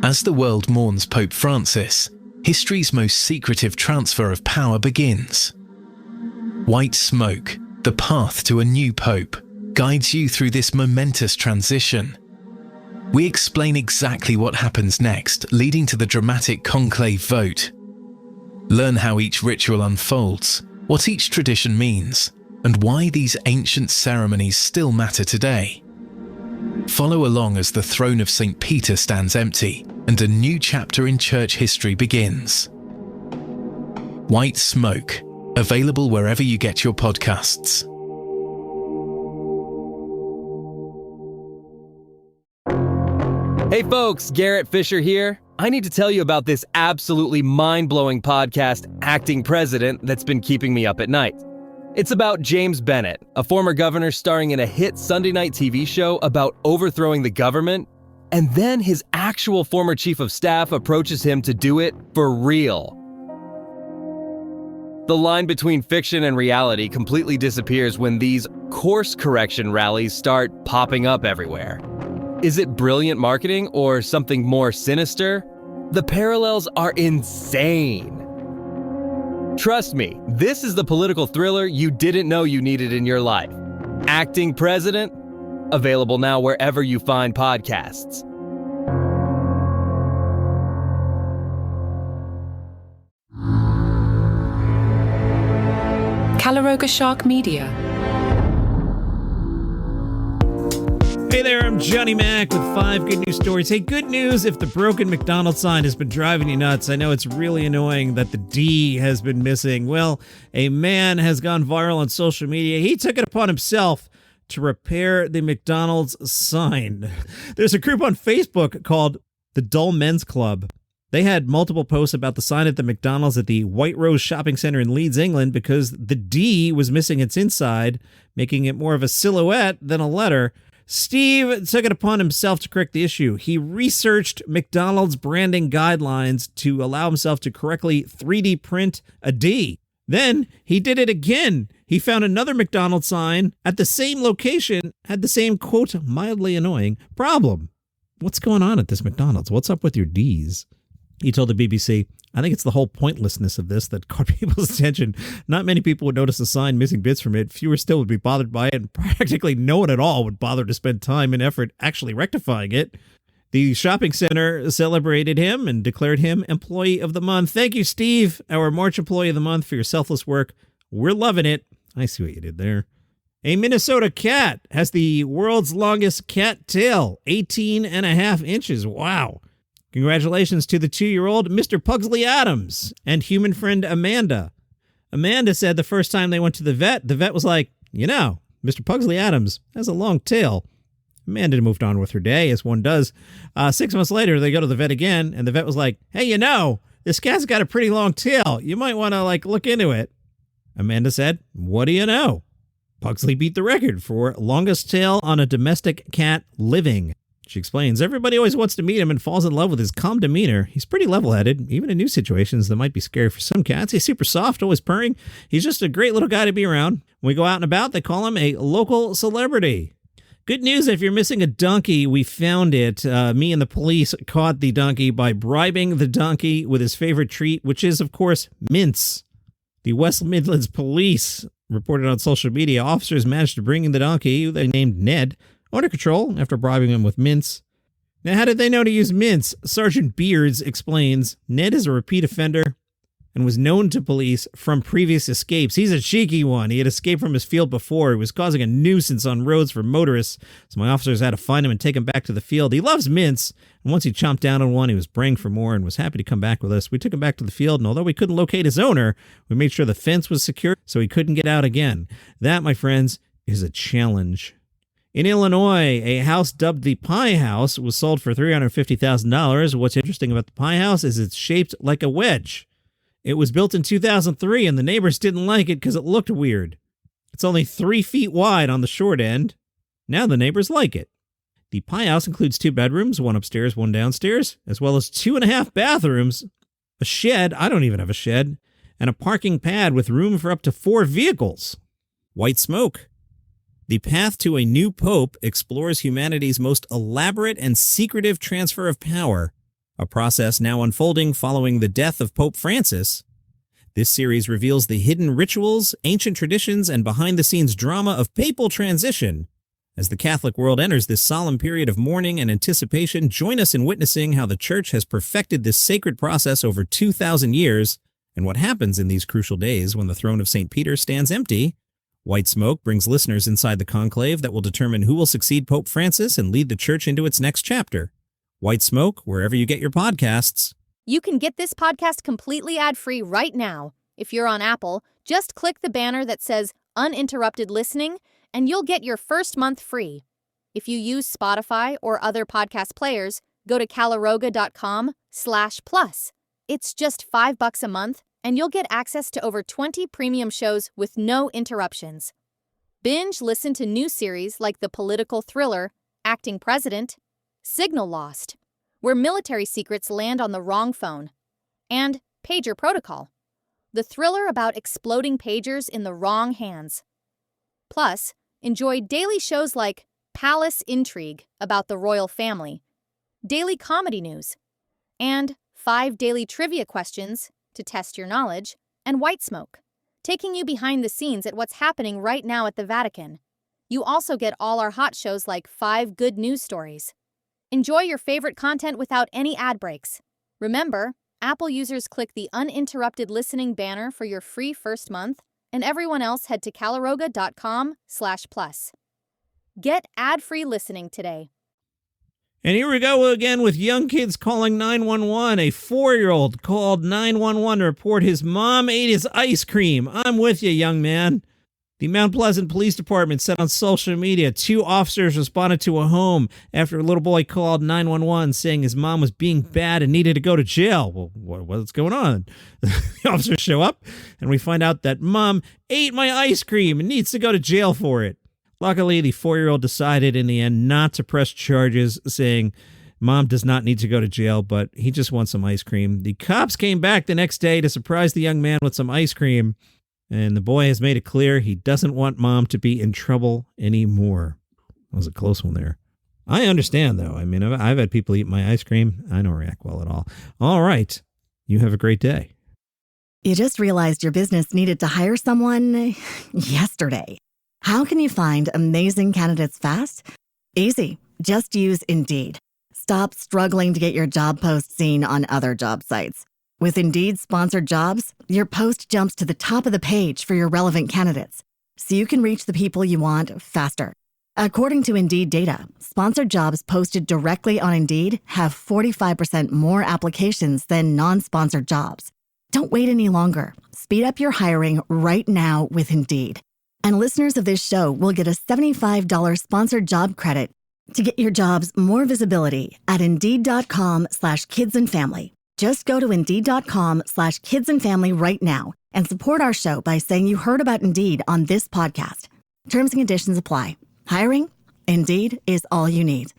As the world mourns Pope Francis, history's most secretive transfer of power begins. White smoke, the path to a new pope, guides you through this momentous transition. We explain exactly what happens next, leading to the dramatic conclave vote. Learn how each ritual unfolds, what each tradition means, and why these ancient ceremonies still matter today. Follow along as the throne of St. Peter stands empty and a new chapter in church history begins. White Smoke, available wherever you get your podcasts. Hey folks, Garrett Fisher here. I need to tell you about this absolutely mind-blowing podcast, Acting President, that's been keeping me up at night. It's about James Bennett, a former governor starring in a hit Sunday night TV show about overthrowing the government, and then his actual former chief of staff approaches him to do it for real. The line between fiction and reality completely disappears when these course correction rallies start popping up everywhere. Is it brilliant marketing or something more sinister? The parallels are insane. Trust me, this is the political thriller you didn't know you needed in your life. Acting President, available now wherever you find podcasts. Caloroga Shark Media. Hey there, I'm Johnny Mac with 5 good news stories. Hey, good news if the broken McDonald sign has been driving you nuts. I know it's really annoying that the D has been missing. Well, a man has gone viral on social media. He took it upon himself to repair the McDonald's sign. There's a group on Facebook called the Dull Men's Club. They had multiple posts about the sign at the McDonald's at the White Rose Shopping Center in Leeds, England, because the D was missing its inside, making it more of a silhouette than a letter. Steve took it upon himself to correct the issue. He researched McDonald's branding guidelines to allow himself to correctly 3D print a D. Then he did it again. He found another McDonald's sign at the same location, had the same, quote, mildly annoying problem. What's going on at this McDonald's? What's up with your Ds? He told the BBC, I think it's the whole pointlessness of this that caught people's attention. Not many people would notice a sign missing bits from it. Fewer still would be bothered by it, and practically no one at all would bother to spend time and effort actually rectifying it. The shopping center celebrated him and declared him Employee of the Month. Thank you, Steve, our March Employee of the Month, for your selfless work. We're loving it. I see what you did there. A Minnesota cat has the world's longest cat tail, 18.5 inches. Wow. Congratulations to the 2-year-old Mr. Pugsley Adams and human friend Amanda. Amanda said the first time they went to the vet was like, you know, Mr. Pugsley Adams has a long tail. Amanda moved on with her day, as one does. 6 months later, they go to the vet again, and the vet was like, hey, you know, this cat's got a pretty long tail. You might want to, look into it. Amanda said, what do you know? Pugsley beat the record for longest tail on a domestic cat living. She explains, everybody always wants to meet him and falls in love with his calm demeanor. He's pretty level-headed, even in new situations that might be scary for some cats. He's super soft, always purring. He's just a great little guy to be around. When we go out and about, they call him a local celebrity. Good news, if you're missing a donkey, we found it. Me and the police caught the donkey by bribing the donkey with his favorite treat, which is, of course, mince. The West Midlands police reported on social media officers managed to bring in the donkey, who they named Ned, under control after bribing him with mince. Now, how did they know to use mince? Sergeant Beards explains, Ned is a repeat offender and was known to police from previous escapes. He's a cheeky one. He had escaped from his field before. He was causing a nuisance on roads for motorists, so my officers had to find him and take him back to the field. He loves mince, and once he chomped down on one, he was braying for more and was happy to come back with us. We took him back to the field, and although we couldn't locate his owner, we made sure the fence was secure so he couldn't get out again. That, my friends, is a challenge. In Illinois, a house dubbed the Pie House was sold for $350,000. What's interesting about the Pie House is it's shaped like a wedge. It was built in 2003, and the neighbors didn't like it because it looked weird. It's only 3 feet wide on the short end. Now the neighbors like it. The Pie House includes 2 bedrooms, 1 upstairs, 1 downstairs, as well as 2.5 bathrooms, a shed, I don't even have a shed, and a parking pad with room for up to 4 vehicles. White smoke. The path to a new pope explores humanity's most elaborate and secretive transfer of power a process now unfolding following the death of Pope Francis. This series reveals the hidden rituals, ancient traditions, and behind-the-scenes drama of papal transition. As the Catholic world enters this solemn period of mourning and anticipation, join us in witnessing how the Church has perfected this sacred process over 2,000 years, and what happens in these crucial days when the throne of St. Peter stands empty. White Smoke brings listeners inside the conclave that will determine who will succeed Pope Francis and lead the Church into its next chapter. White Smoke, wherever you get your podcasts. You can get this podcast completely ad-free right now. If you're on Apple, just click the banner that says Uninterrupted Listening, and you'll get your first month free. If you use Spotify or other podcast players, go to caloroga.com/plus. It's just $5 a month, and you'll get access to over 20 premium shows with no interruptions. Binge listen to new series like the political thriller Acting President, Signal Lost, where military secrets land on the wrong phone, and Pager Protocol, the thriller about exploding pagers in the wrong hands. Plus, enjoy daily shows like Palace Intrigue about the royal family, daily comedy news, and 5 daily trivia questions to test your knowledge, and White Smoke, taking you behind the scenes at what's happening right now at the Vatican. You also get all our hot shows like 5 good news stories. Enjoy your favorite content without any ad breaks. Remember, Apple users click the Uninterrupted Listening banner for your free first month, and everyone else head to caloroga.com/plus. Get ad-free listening today. And here we go again with young kids calling 911. A 4-year-old called 911 to report his mom ate his ice cream. I'm with you, young man. The Mount Pleasant Police Department said on social media 2 officers responded to a home after a little boy called 911 saying his mom was being bad and needed to go to jail. Well, what's going on? The officers show up, and we find out that mom ate my ice cream and needs to go to jail for it. Luckily, the 4-year-old decided in the end not to press charges, saying mom does not need to go to jail, but he just wants some ice cream. The cops came back the next day to surprise the young man with some ice cream, and the boy has made it clear he doesn't want mom to be in trouble anymore. That was a close one there. I understand, though. I mean, I've had people eat my ice cream. I don't react well at all. All right. You have a great day. You just realized your business needed to hire someone yesterday. How can you find amazing candidates fast? Easy. Just use Indeed. Stop struggling to get your job post seen on other job sites. With Indeed sponsored jobs, your post jumps to the top of the page for your relevant candidates, so you can reach the people you want faster. According to Indeed data, sponsored jobs posted directly on Indeed have 45% more applications than non-sponsored jobs. Don't wait any longer. Speed up your hiring right now with Indeed. And listeners of this show will get a $75 sponsored job credit to get your jobs more visibility at Indeed.com/kidsandfamily. Just go to Indeed.com/kidsandfamily right now and support our show by saying you heard about Indeed on this podcast. Terms and conditions apply. Hiring? Indeed is all you need.